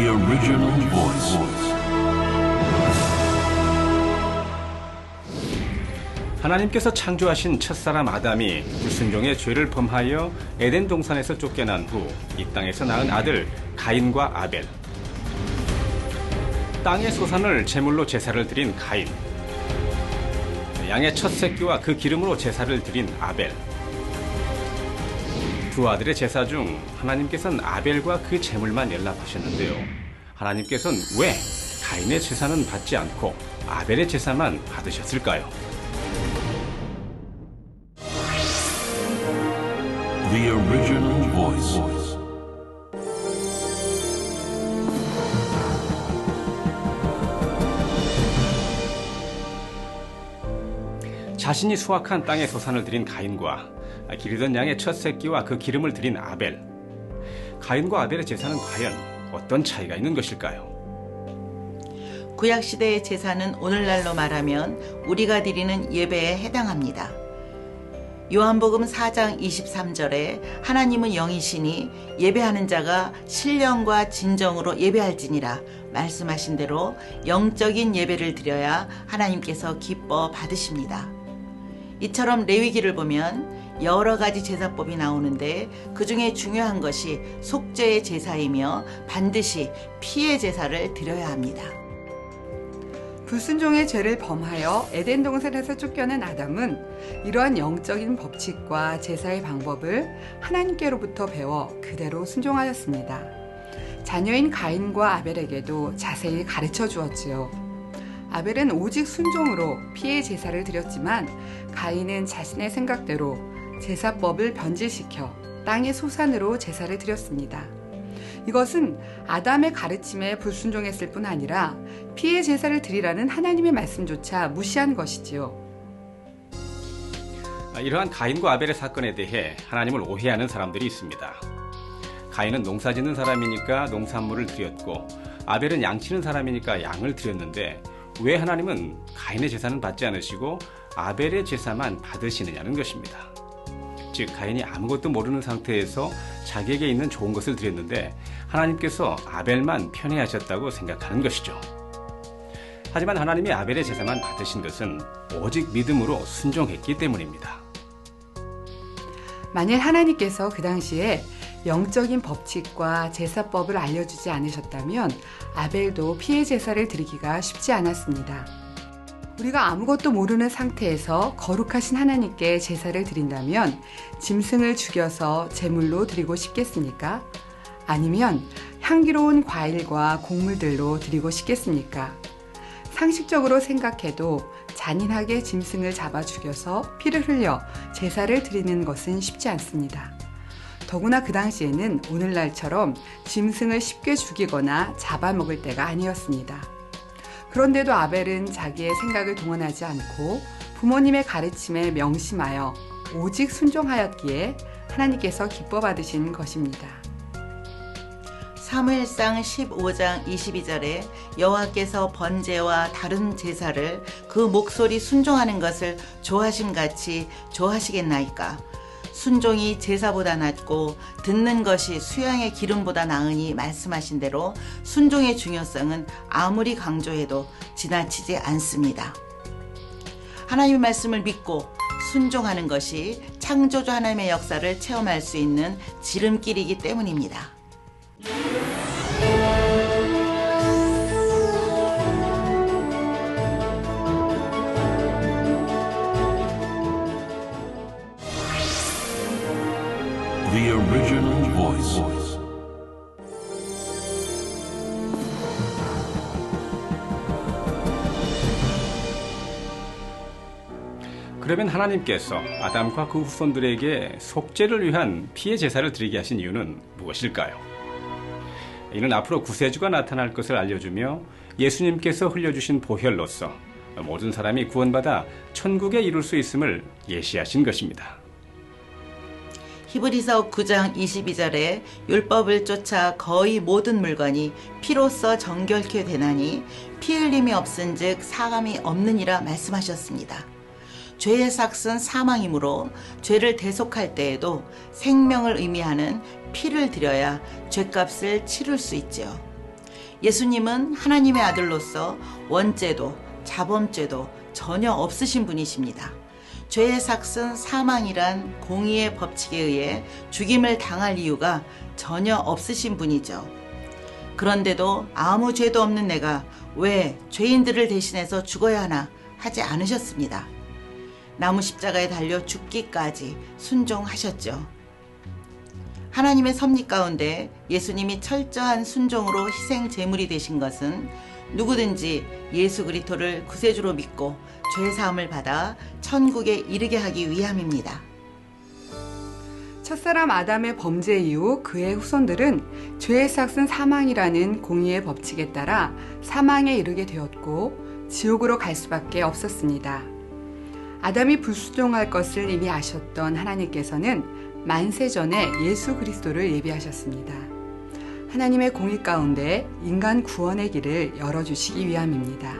original voice. 하나님께서 창조하신 첫사람 아담이 불순종의 죄를 범하여 에덴 동산에서 쫓겨난 후 이 땅에서 낳은 아들 가인과 아벨. 땅의 소산을 제물로 제사를 드린 가인. 양의 첫 새끼와 그 기름으로 제사를 드린 아벨. 두 아들의 제사 중 하나님께서는 아벨과 그 제물만 연락하셨는데요. 하나님께서는 왜 가인의 제사는 받지 않고 아벨의 제사만 받으셨을까요? The original voice. 자신이 수확한 땅의 소산을 드린 가인과 기르던 양의 첫 새끼와 그 기름을 드린 아벨. 가인과 아벨의 제사는 과연 어떤 차이가 있는 것일까요? 구약시대의 제사는 오늘날로 말하면 우리가 드리는 예배에 해당합니다. 요한복음 4장 23절에 하나님은 영이시니 예배하는 자가 신령과 진정으로 예배할지니라 말씀하신 대로 영적인 예배를 드려야 하나님께서 기뻐 받으십니다. 이처럼 레위기를 보면 여러 가지 제사법이 나오는데 그 중에 중요한 것이 속죄의 제사이며 반드시 피의 제사를 드려야 합니다. 불순종의 죄를 범하여 에덴 동산에서 쫓겨난 아담은 이러한 영적인 법칙과 제사의 방법을 하나님께로부터 배워 그대로 순종하였습니다. 자녀인 가인과 아벨에게도 자세히 가르쳐 주었지요. 아벨은 오직 순종으로 피의 제사를 드렸지만 가인은 자신의 생각대로 제사법을 변질시켜 땅의 소산으로 제사를 드렸습니다. 이것은 아담의 가르침에 불순종했을 뿐 아니라 피의 제사를 드리라는 하나님의 말씀조차 무시한 것이지요. 이러한 가인과 아벨의 사건에 대해 하나님을 오해하는 사람들이 있습니다. 가인은 농사 짓는 사람이니까 농산물을 드렸고 아벨은 양치는 사람이니까 양을 드렸는데 왜 하나님은 가인의 제사는 받지 않으시고 아벨의 제사만 받으시느냐는 것입니다. 즉 가인이 아무것도 모르는 상태에서 자기에게 있는 좋은 것을 드렸는데 하나님께서 아벨만 편애하셨다고 생각하는 것이죠. 하지만 하나님이 아벨의 제사만 받으신 것은 오직 믿음으로 순종했기 때문입니다. 만일 하나님께서 그 당시에 영적인 법칙과 제사법을 알려주지 않으셨다면 아벨도 피의 제사를 드리기가 쉽지 않았습니다. 우리가 아무것도 모르는 상태에서 거룩하신 하나님께 제사를 드린다면 짐승을 죽여서 제물로 드리고 싶겠습니까? 아니면 향기로운 과일과 곡물들로 드리고 싶겠습니까? 상식적으로 생각해도 잔인하게 짐승을 잡아 죽여서 피를 흘려 제사를 드리는 것은 쉽지 않습니다. 더구나 그 당시에는 오늘날처럼 짐승을 쉽게 죽이거나 잡아먹을 때가 아니었습니다. 그런데도 아벨은 자기의 생각을 동원하지 않고 부모님의 가르침에 명심하여 오직 순종하였기에 하나님께서 기뻐 받으신 것입니다. 사무엘상 15장 22절에 여호와께서 번제와 다른 제사를 그 목소리 순종하는 것을 좋아하심같이 좋아하시겠나이까. 순종이 제사보다 낫고 듣는 것이 수양의 기름보다 나으니 말씀하신 대로 순종의 중요성은 아무리 강조해도 지나치지 않습니다. 하나님의 말씀을 믿고 순종하는 것이 창조주 하나님의 역사를 체험할 수 있는 지름길이기 때문입니다. The original voice. 그러면 하나님께서 아담과 그 후손들에게 속죄를 위한 피의 제사를 드리게 하신 이유는 무엇일까요? 이는 앞으로 구세주가 나타날 것을 알려주며 예수님께서 흘려주신 보혈로서 모든 사람이 구원받아 천국에 이룰 수 있음을 예시하신 것입니다. 히브리서 9장 22절에 율법을 쫓아 거의 모든 물건이 피로써 정결케 되나니 피 흘림이 없은즉 사함이 없느니라 말씀하셨습니다. 죄의 삭은 사망이므로 죄를 대속할 때에도 생명을 의미하는 피를 드려야 죄값을 치를 수 있지요. 예수님은 하나님의 아들로서 원죄도 자범죄도 전혀 없으신 분이십니다. 죄의 삭은 사망이란 공의의 법칙에 의해 죽임을 당할 이유가 전혀 없으신 분이죠. 그런데도 아무 죄도 없는 내가 왜 죄인들을 대신해서 죽어야 하나 하지 않으셨습니다. 나무 십자가에 달려 죽기까지 순종하셨죠. 하나님의 섭리 가운데 예수님이 철저한 순종으로 희생 제물이 되신 것은 누구든지 예수 그리스도를 구세주로 믿고 죄 사함을 받아 천국에 이르게 하기 위함입니다. 첫사람 아담의 범죄 이후 그의 후손들은 죄의 삭은 사망이라는 공의의 법칙에 따라 사망에 이르게 되었고 지옥으로 갈 수밖에 없었습니다. 아담이 불순종할 것을 이미 아셨던 하나님께서는 만세전에 예수 그리스도를 예비하셨습니다. 하나님의 공의 가운데 인간 구원의 길을 열어주시기 위함입니다.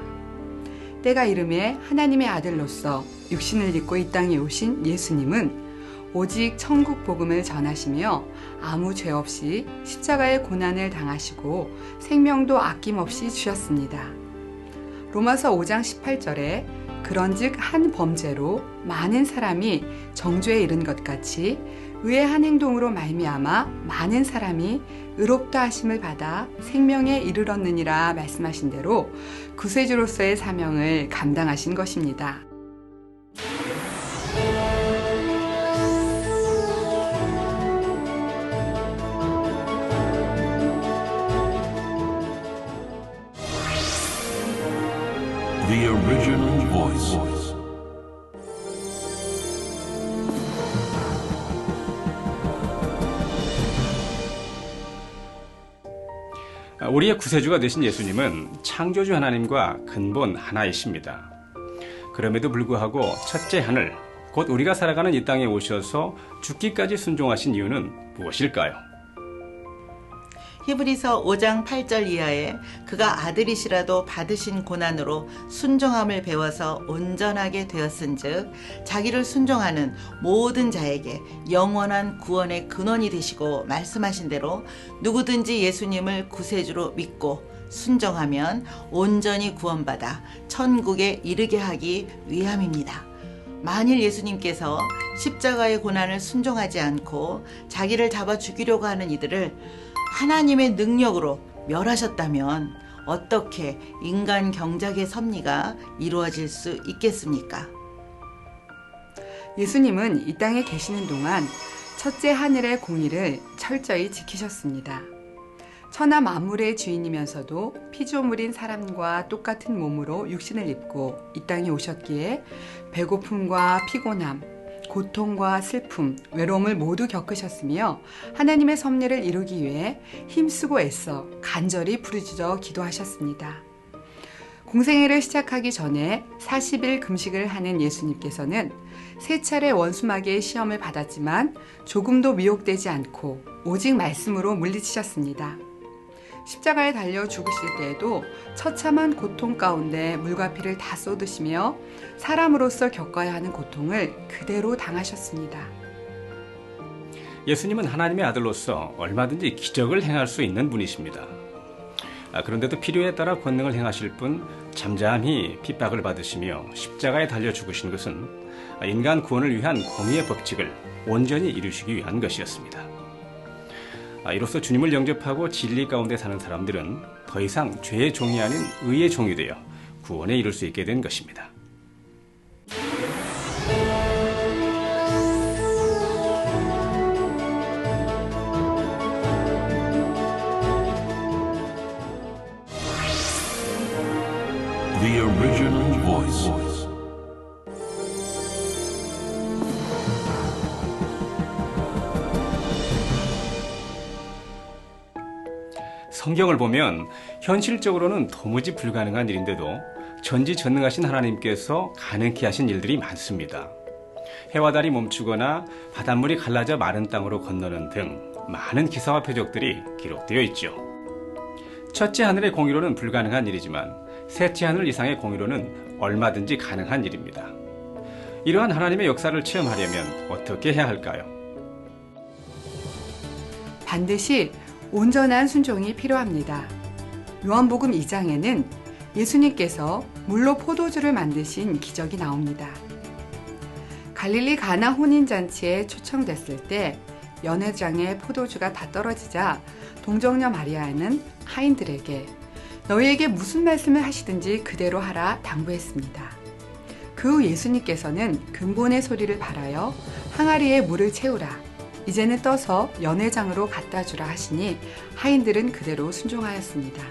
때가 이름에 하나님의 아들로서 육신을 입고 이 땅에 오신 예수님은 오직 천국 복음을 전하시며 아무 죄 없이 십자가의 고난을 당하시고 생명도 아낌없이 주셨습니다. 로마서 5장 18절에 그런즉 한 범죄로 많은 사람이 정죄에 이른 것 같이 의의 한 행동으로 말미암아 많은 사람이 의롭다 하심을 받아 생명에 이르렀느니라 말씀하신 대로 구세주로서의 사명을 감당하신 것입니다. The original voice. 우리의 구세주가 되신 예수님은 창조주 하나님과 근본 하나이십니다. 그럼에도 불구하고 첫째 하늘, 곧 우리가 살아가는 이 땅에 오셔서 죽기까지 순종하신 이유는 무엇일까요? 히브리서 5장 8절 이하에 그가 아들이시라도 받으신 고난으로 순종함을 배워서 온전하게 되었은즉 자기를 순종하는 모든 자에게 영원한 구원의 근원이 되시고 말씀하신 대로 누구든지 예수님을 구세주로 믿고 순종하면 온전히 구원받아 천국에 이르게 하기 위함입니다. 만일 예수님께서 십자가의 고난을 순종하지 않고 자기를 잡아 죽이려고 하는 이들을 하나님의 능력으로 멸하셨다면 어떻게 인간 경작의 섭리가 이루어질 수 있겠습니까? 예수님은 이 땅에 계시는 동안 첫째 하늘의 공의를 철저히 지키셨습니다. 천하 만물의 주인이면서도 피조물인 사람과 똑같은 몸으로 육신을 입고 이 땅에 오셨기에 배고픔과 피곤함, 고통과 슬픔, 외로움을 모두 겪으셨으며 하나님의 섭리를 이루기 위해 힘쓰고 애써 간절히 부르짖어 기도하셨습니다. 공생애를 시작하기 전에 40일 금식을 하는 예수님께서는 세 차례 원수마귀의 시험을 받았지만 조금도 미혹되지 않고 오직 말씀으로 물리치셨습니다. 십자가에 달려 죽으실 때에도 처참한 고통 가운데 물과 피를 다 쏟으시며 사람으로서 겪어야 하는 고통을 그대로 당하셨습니다. 예수님은 하나님의 아들로서 얼마든지 기적을 행할 수 있는 분이십니다. 그런데도 필요에 따라 권능을 행하실 뿐 잠잠히 핍박을 받으시며 십자가에 달려 죽으신 것은 인간 구원을 위한 공의의 법칙을 온전히 이루시기 위한 것이었습니다. 이로써 주님을 영접하고 진리 가운데 사는 사람들은 더 이상 죄의 종이 아닌 의의 종이 되어 구원에 이룰 수 있게 된 것입니다. The original voice. 성경을 보면 현실적으로는 도무지 불가능한 일인데도 전지전능하신 하나님께서 가능케 하신 일들이 많습니다. 해와 달이 멈추거나 바닷물이 갈라져 마른 땅으로 건너는 등 많은 기사와 표적들이 기록되어 있죠. 첫째 하늘의 공의로는 불가능한 일이지만 셋째 하늘 이상의 공의로는 얼마든지 가능한 일입니다. 이러한 하나님의 역사를 체험하려면 어떻게 해야 할까요? 반드시 온전한 순종이 필요합니다. 요한복음 2장에는 예수님께서 물로 포도주를 만드신 기적이 나옵니다. 갈릴리 가나 혼인잔치에 초청됐을 때 연회장에 포도주가 다 떨어지자 동정녀 마리아는 하인들에게 너희에게 무슨 말씀을 하시든지 그대로 하라 당부했습니다. 그 후 예수님께서는 근본의 소리를 발하여 항아리에 물을 채우라. 이제는 떠서 연회장으로 갖다 주라 하시니 하인들은 그대로 순종하였습니다.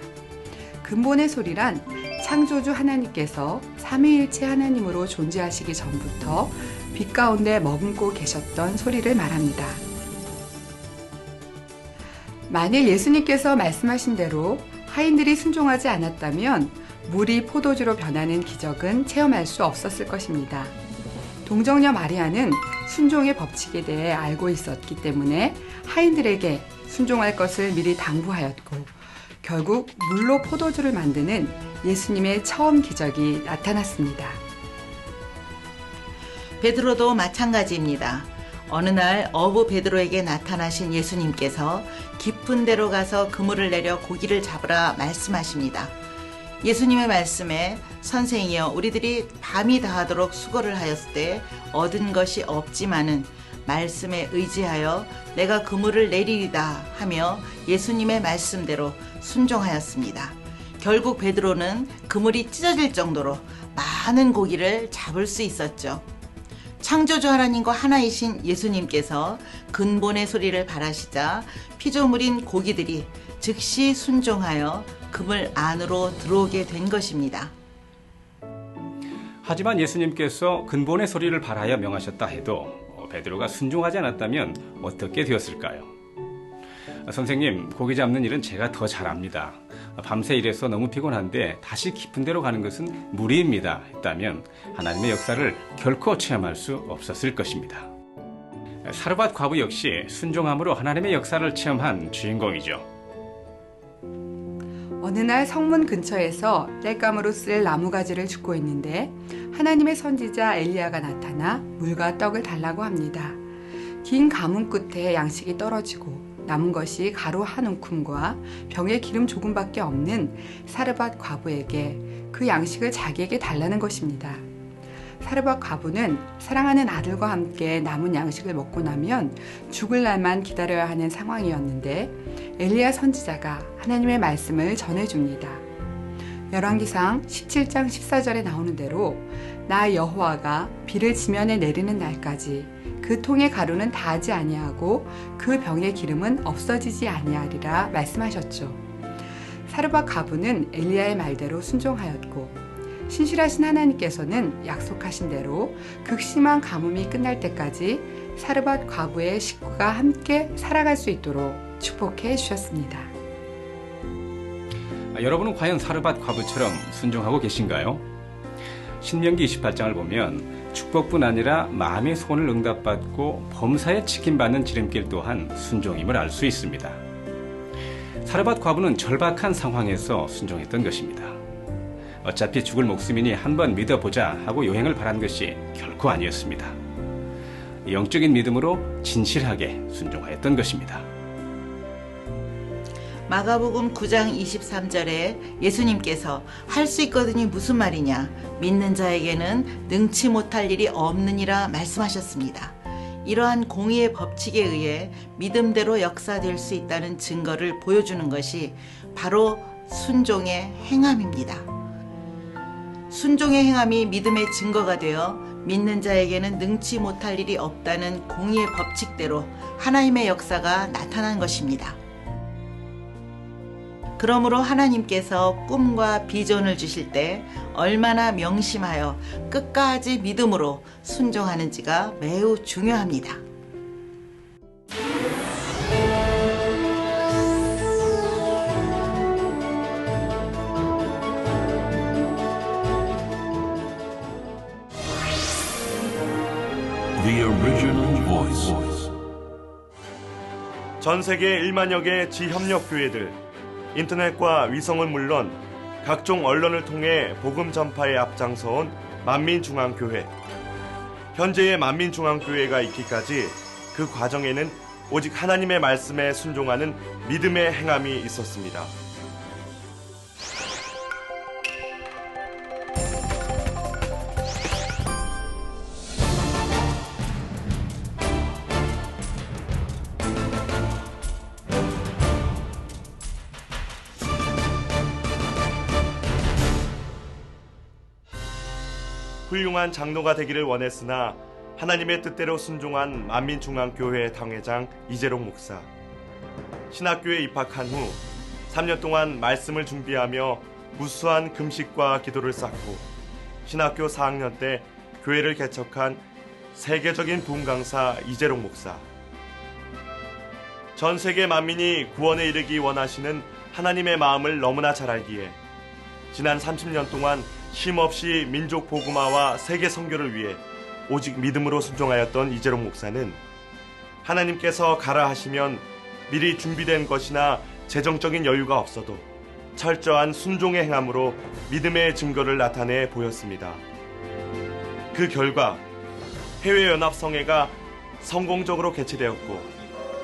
근본의 소리란 창조주 하나님께서 삼위일체 하나님으로 존재하시기 전부터 빛 가운데 머금고 계셨던 소리를 말합니다. 만일 예수님께서 말씀하신 대로 하인들이 순종하지 않았다면 물이 포도주로 변하는 기적은 체험할 수 없었을 것입니다. 동정녀 마리아는 순종의 법칙에 대해 알고 있었기 때문에 하인들에게 순종할 것을 미리 당부하였고 결국 물로 포도주를 만드는 예수님의 처음 기적이 나타났습니다. 베드로도 마찬가지입니다. 어느 날 어부 베드로에게 나타나신 예수님께서 깊은 데로 가서 그물을 내려 고기를 잡으라 말씀하십니다. 예수님의 말씀에 선생이여 우리들이 밤이 다하도록 수고를 하였을 때 얻은 것이 없지만은 말씀에 의지하여 내가 그물을 내리리다 하며 예수님의 말씀대로 순종하였습니다. 결국 베드로는 그물이 찢어질 정도로 많은 고기를 잡을 수 있었죠. 창조주 하나님과 하나이신 예수님께서 근본의 소리를 발하시자 피조물인 고기들이 즉시 순종하여 그물 안으로 들어오게 된 것입니다. 하지만 예수님께서 근본의 소리를 발하여 명하셨다 해도 베드로가 순종하지 않았다면 어떻게 되었을까요? 선생님, 고기 잡는 일은 제가 더 잘합니다. 밤새 일해서 너무 피곤한데 다시 깊은 데로 가는 것은 무리입니다 했다면 하나님의 역사를 결코 체험할 수 없었을 것입니다. 사르밧 과부 역시 순종함으로 하나님의 역사를 체험한 주인공이죠. 어느 날 성문 근처에서 땔감으로 쓸 나무가지를 줍고 있는데 하나님의 선지자 엘리야가 나타나 물과 떡을 달라고 합니다. 긴 가문 끝에 양식이 떨어지고 남은 것이 가루 한 움큼과 병에 기름 조금밖에 없는 사르밧 과부에게 그 양식을 자기에게 달라는 것입니다. 사르밧 과부는 사랑하는 아들과 함께 남은 양식을 먹고 나면 죽을 날만 기다려야 하는 상황이었는데 엘리야 선지자가 하나님의 말씀을 전해줍니다. 열왕기상 17장 14절에 나오는 대로 나 여호와가 비를 지면에 내리는 날까지 그 통의 가루는 다하지 아니하고 그 병의 기름은 없어지지 아니하리라 말씀하셨죠. 사르밧 과부는 엘리야의 말대로 순종하였고 신실하신 하나님께서는 약속하신 대로 극심한 가뭄이 끝날 때까지 사르밧 과부의 식구가 함께 살아갈 수 있도록 축복해 주셨습니다. 여러분은 과연 사르밧 과부처럼 순종하고 계신가요? 신명기 28장을 보면 축복뿐 아니라 마음의 소원을 응답받고 범사에 지킴받는 지름길 또한 순종임을 알 수 있습니다. 사르밧 과부는 절박한 상황에서 순종했던 것입니다. 어차피 죽을 목숨이니 한번 믿어보자 하고 요행을 바란 것이 결코 아니었습니다. 영적인 믿음으로 진실하게 순종하였던 것입니다. 마가복음 9장 23절에 예수님께서 할 수 있거든이 무슨 말이냐 믿는 자에게는 능치 못할 일이 없느니라 말씀하셨습니다. 이러한 공의의 법칙에 의해 믿음대로 역사될 수 있다는 증거를 보여주는 것이 바로 순종의 행함입니다. 순종의 행함이 믿음의 증거가 되어 믿는 자에게는 능치 못할 일이 없다는 공의의 법칙대로 하나님의 역사가 나타난 것입니다. 그러므로 하나님께서 꿈과 비전을 주실 때 얼마나 명심하여 끝까지 믿음으로 순종하는지가 매우 중요합니다. The original voice. 전 세계 1만여 개 지협력 교회들, 인터넷과 위성은 물론 각종 언론을 통해 복음 전파에 앞장서온 만민중앙교회. 현재의 만민중앙교회가 있기까지 그 과정에는 오직 하나님의 말씀에 순종하는 믿음의 행함이 있었습니다. 훌륭한 장로가 되기를 원했으나 하나님의 뜻대로 순종한 만민중앙교회 당회장 이재록 목사. 신학교에 입학한 후 3년 동안 말씀을 준비하며 무수한 금식과 기도를 쌓고 신학교 4학년 때 교회를 개척한 세계적인 부흥 강사 이재록 목사. 전 세계 만민이 구원에 이르기 원하시는 하나님의 마음을 너무나 잘 알기에 지난 30년 동안 쉼없이 민족 복음화와 세계 선교를 위해 오직 믿음으로 순종하였던 이재록 목사는 하나님께서 가라 하시면 미리 준비된 것이나 재정적인 여유가 없어도 철저한 순종의 행함으로 믿음의 증거를 나타내 보였습니다. 그 결과 해외연합성회가 성공적으로 개최되었고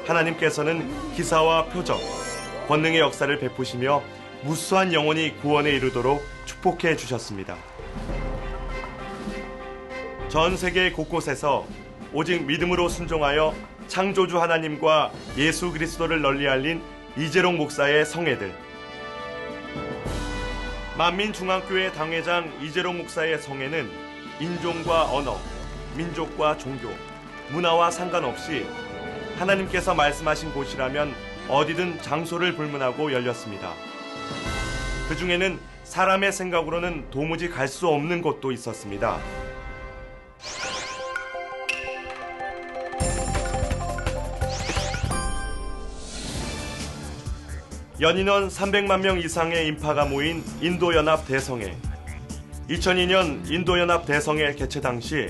하나님께서는 기사와 표적, 권능의 역사를 베푸시며 무수한 영혼이 구원에 이르도록 축복해 주셨습니다. 전 세계 곳곳에서 오직 믿음으로 순종하여 창조주 하나님과 예수 그리스도를 널리 알린 이재록 목사의 성회들, 만민중앙교회 당회장 이재록 목사의 성회는 인종과 언어, 민족과 종교, 문화와 상관없이 하나님께서 말씀하신 곳이라면 어디든 장소를 불문하고 열렸습니다. 그 중에는 사람의 생각으로는 도무지 갈 수 없는 곳도 있었습니다. 연인원 300만 명 이상의 인파가 모인 인도연합 대성회. 2002년 인도연합 대성회 개최 당시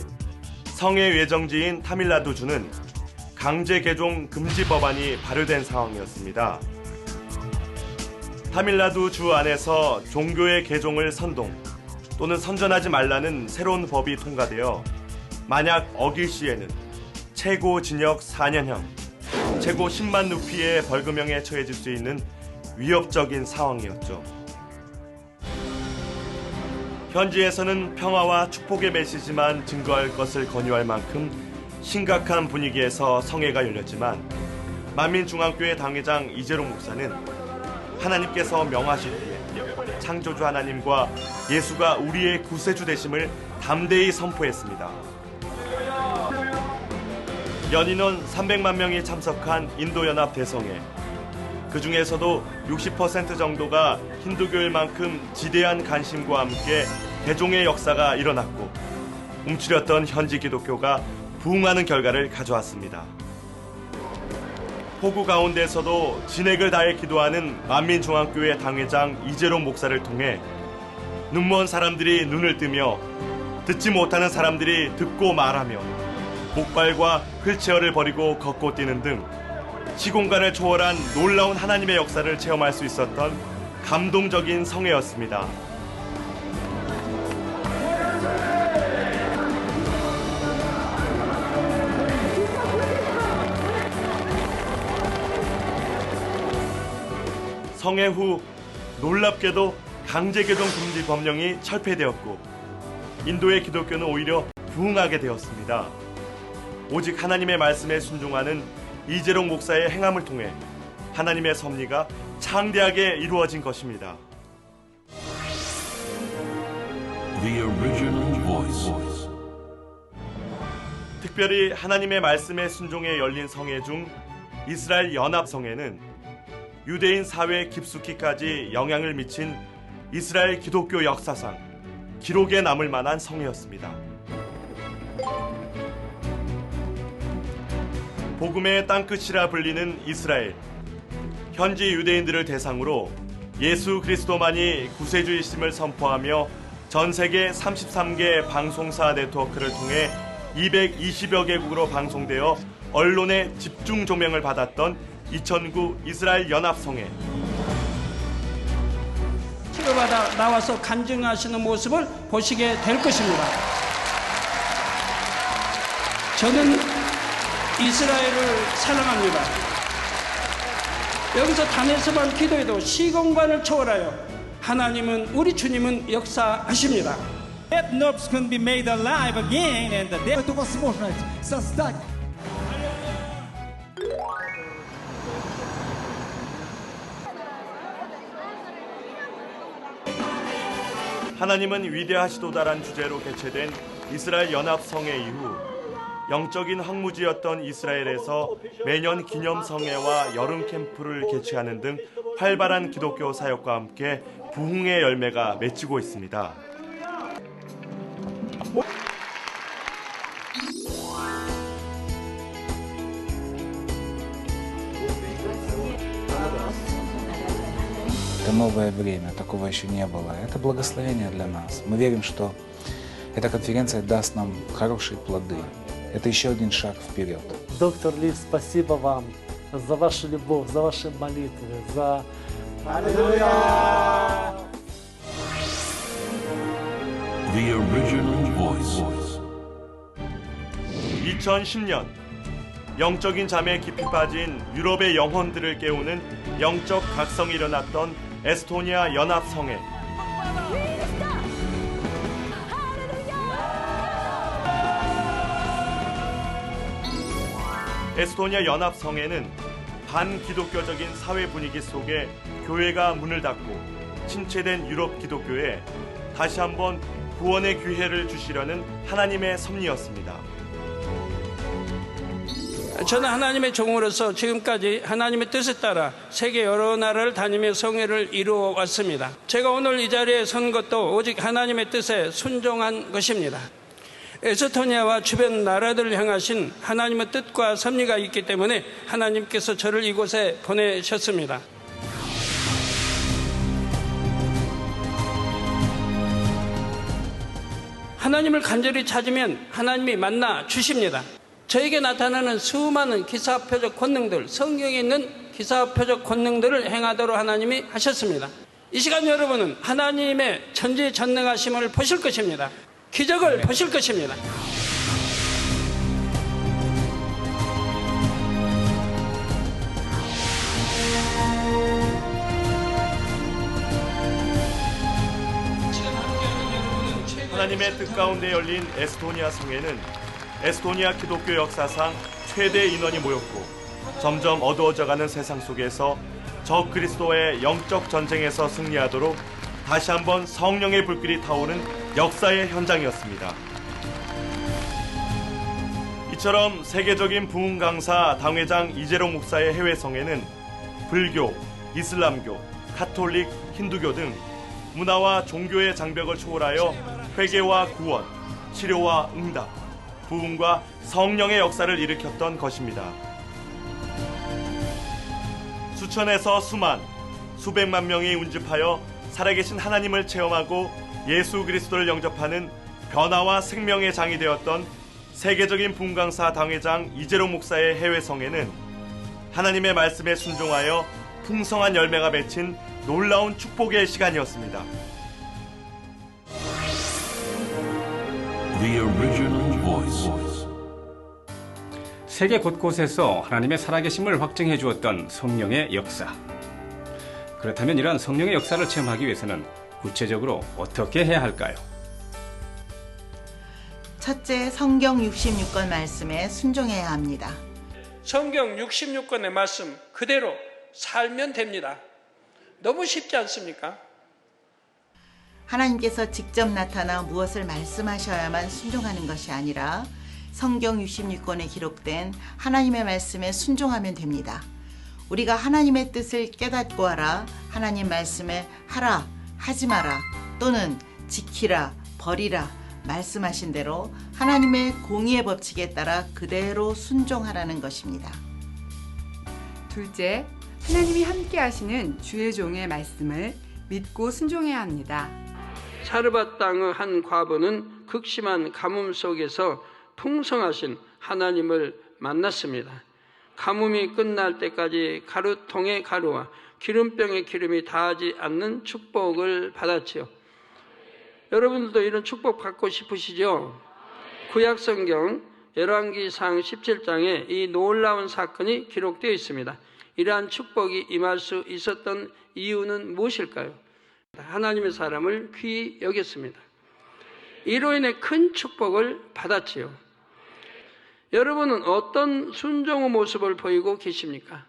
성회 예정지인 타밀나두주는 강제 개종 금지 법안이 발효된 상황이었습니다. 타밀나두 주 안에서 종교의 개종을 선동 또는 선전하지 말라는 새로운 법이 통과되어 만약 어길 시에는 최고 징역 4년형, 최고 10만 루피의 벌금형에 처해질 수 있는 위협적인 상황이었죠. 현지에서는 평화와 축복의 메시지만 증거할 것을 권유할 만큼 심각한 분위기에서 성회가 열렸지만 만민중앙교회 당회장 이재록 목사는 하나님께서 명하시기에 창조주 하나님과 예수가 우리의 구세주 되심을 담대히 선포했습니다. 연인원 300만 명이 참석한 인도연합 대성회. 그 중에서도 60% 정도가 힌두교일 만큼 지대한 관심과 함께 개종의 역사가 일어났고 움츠렸던 현지 기독교가 부흥하는 결과를 가져왔습니다. 폭우 가운데서도 진액을 다해 기도하는 만민중앙교회 당회장 이재록 목사를 통해 눈먼 사람들이 눈을 뜨며 듣지 못하는 사람들이 듣고 말하며 목발과 휠체어를 버리고 걷고 뛰는 등 시공간을 초월한 놀라운 하나님의 역사를 체험할 수 있었던 감동적인 성회였습니다. 성회 후 놀랍게도 강제개종 금지 법령이 철폐되었고 인도의 기독교는 오히려 부흥하게 되었습니다. 오직 하나님의 말씀에 순종하는 이재록 목사의 행함을 통해 하나님의 섭리가 창대하게 이루어진 것입니다. The original voice. 특별히 하나님의 말씀에 순종해 열린 성회 중 이스라엘 연합성회는 유대인 사회에 깊숙이까지 영향을 미친 이스라엘 기독교 역사상 기록에 남을 만한 성회였습니다. 복음의 땅끝이라 불리는 이스라엘. 현지 유대인들을 대상으로 예수 그리스도만이 구세주이심을 선포하며 전 세계 33개 방송사 네트워크를 통해 220여 개국으로 방송되어 언론의 집중 조명을 받았던 2009 이스라엘 연합성회. 치료받아 나와서 간증하시는 모습을 보시게 될 것입니다. 저는 이스라엘을 사랑합니다. 여기서 단에서만 기도해도 시공간을 초월하여 하나님은, 우리 주님은 역사하십니다. Dead nerves can be made alive again and the dead 하나님은 위대하시도다란 주제로 개최된 이스라엘 연합성회 이후 영적인 황무지였던 이스라엘에서 매년 기념성회와 여름 캠프를 개최하는 등 활발한 기독교 사역과 함께 부흥의 열매가 맺히고 있습니다. Это новое время, такого еще не было. Это благословение для нас. Мы верим, что эта конференция даст нам хорошие плоды. Это еще один шаг вперед. Доктор Лив, спасибо вам за вашу любовь, за ваши молитвы, за... Аллилуйя! The original voice. 2010년 영적인 잠에 깊이 빠진 유럽의 영혼들을 깨우는 영적 각성이 일어났던 에스토니아 연합성회. 에스토니아 연합성회는 반기독교적인 사회 분위기 속에 교회가 문을 닫고 침체된 유럽 기독교에 다시 한번 구원의 기회를 주시려는 하나님의 섭리였습니다. 저는 하나님의 종으로서 지금까지 하나님의 뜻에 따라 세계 여러 나라를 다니며 성회를 이루어 왔습니다. 제가 오늘 이 자리에 선 것도 오직 하나님의 뜻에 순종한 것입니다. 에스토니아와 주변 나라들을 향하신 하나님의 뜻과 섭리가 있기 때문에 하나님께서 저를 이곳에 보내셨습니다. 하나님을 간절히 찾으면 하나님이 만나 주십니다. 저에게 나타나는 수많은 기사표적 권능들, 성경에 있는 기사표적 권능들을 행하도록 하나님이 하셨습니다. 이 시간 여러분은 하나님의 전지전능하심을 보실 것입니다. 기적을 보실 것입니다. 하나님의 뜻 가운데 열린 에스토니아 성회는 에스토니아 기독교 역사상 최대 인원이 모였고 점점 어두워져가는 세상 속에서 적 그리스도의 영적 전쟁에서 승리하도록 다시 한번 성령의 불길이 타오른 역사의 현장이었습니다. 이처럼 세계적인 부흥 강사 당회장 이재롱 목사의 해외 성회는 불교, 이슬람교, 가톨릭, 힌두교 등 문화와 종교의 장벽을 초월하여 회개와 구원, 치료와 응답, 부흥과 성령의 역사를 일으켰던 것입니다. 수천에서 수만, 수백만 명이 운집하여 살아계신 하나님을 체험하고 예수 그리스도를 영접하는 변화와 생명의 장이 되었던 세계적인 부흥 강사 당회장 이재롱 목사의 해외 성회는 하나님의 말씀에 순종하여 풍성한 열매가 맺힌 놀라운 축복의 시간이었습니다. The original voice. 세계 곳곳에서 하나님의 살아계심을 확증해 주었던 성령의 역사. 그렇다면 이러한 성령의 역사를 체험하기 위해서는 구체적으로 어떻게 해야 할까요? 첫째, 성경 66권 말씀에 순종해야 합니다. 성경 66권의 말씀 그대로 살면 됩니다. 너무 쉽지 않습니까? 하나님께서 직접 나타나 무엇을 말씀하셔야만 순종하는 것이 아니라 성경 66권에 기록된 하나님의 말씀에 순종하면 됩니다. 우리가 하나님의 뜻을 깨닫고 하라, 하나님 말씀에 하라, 하지 마라, 또는 지키라, 버리라 말씀하신 대로 하나님의 공의의 법칙에 따라 그대로 순종하라는 것입니다. 둘째, 하나님이 함께 하시는 주의 종의 말씀을 믿고 순종해야 합니다. 사르밧 땅의 한 과부는 극심한 가뭄 속에서 풍성하신 하나님을 만났습니다. 가뭄이 끝날 때까지 가루통의 가루와 기름병의 기름이 닿지 않는 축복을 받았지요. 여러분들도 이런 축복 받고 싶으시죠? 구약성경 열왕기상 17장에 이 놀라운 사건이 기록되어 있습니다. 이러한 축복이 임할 수 있었던 이유는 무엇일까요? 하나님의 사람을 귀히 여겼습니다. 이로 인해 큰 축복을 받았지요. 여러분은 어떤 순종의 모습을 보이고 계십니까?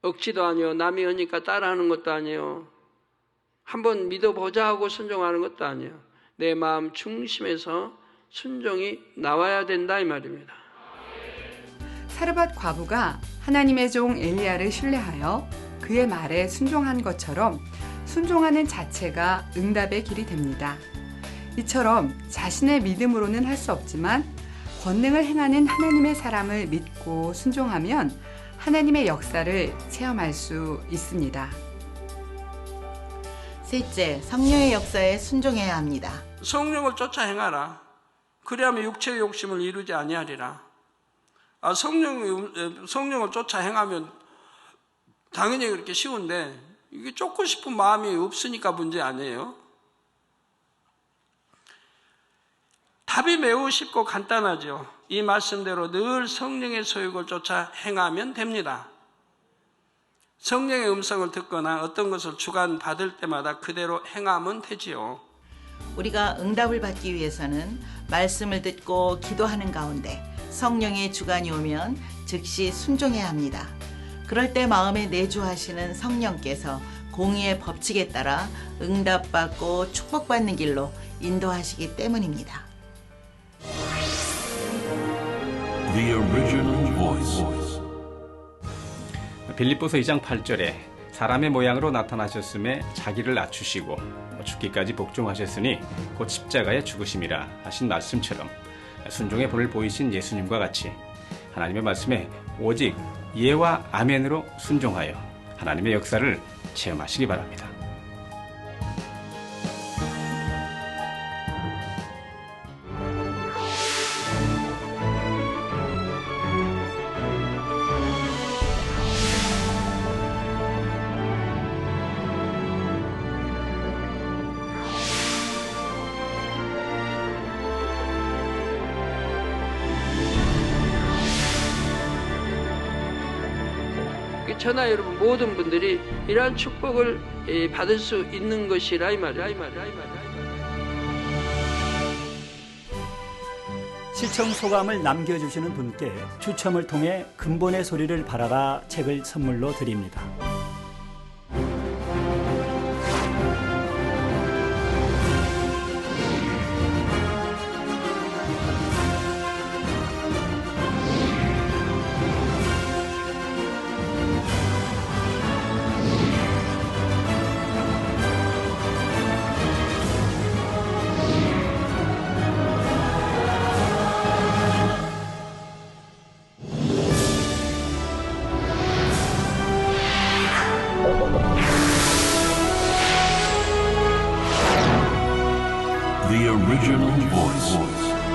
억지도 아니요, 남이 하니까 따라하는 것도 아니요, 한번 믿어보자 하고 순종하는 것도 아니요, 내 마음 중심에서 순종이 나와야 된다 이 말입니다. 사르밧 과부가 하나님의 종 엘리야를 신뢰하여 그의 말에 순종한 것처럼 순종하는 자체가 응답의 길이 됩니다. 이처럼 자신의 믿음으로는 할 수 없지만 권능을 행하는 하나님의 사람을 믿고 순종하면 하나님의 역사를 체험할 수 있습니다. 셋째, 성령의 역사에 순종해야 합니다. 성령을 쫓아 행하라. 그리하면 육체의 욕심을 이루지 아니하리라. 성령을 쫓아 행하면 당연히 그렇게 쉬운데 이게 쫓고 싶은 마음이 없으니까 문제 아니에요. 답이 매우 쉽고 간단하죠. 이 말씀대로 늘 성령의 소욕을 쫓아 행하면 됩니다. 성령의 음성을 듣거나 어떤 것을 주관받을 때마다 그대로 행하면 되지요. 우리가 응답을 받기 위해서는 말씀을 듣고 기도하는 가운데 성령의 주관이 오면 즉시 순종해야 합니다. 그럴 때 마음에 내주하시는 성령께서 공의의 법칙에 따라 응답받고 축복받는 길로 인도하시기 때문입니다. The original voice. 빌립보서 2장 8절에 사람의 모양으로 나타나셨음에 자기를 낮추시고 죽기까지 복종하셨으니 곧 십자가에 죽으심이라 하신 말씀처럼 순종의 본을 보이신 예수님과 같이 하나님의 말씀에 오직 예와 아멘으로 순종하여 하나님의 역사를 체험하시기 바랍니다. 저나 여러분 모든 분들이 이러한 축복을 받을 수 있는 것이라 이 말이야. 시청 소감을 남겨주시는 분께 추첨을 통해 근본의 소리를 바라라 책을 선물로 드립니다. The original voice.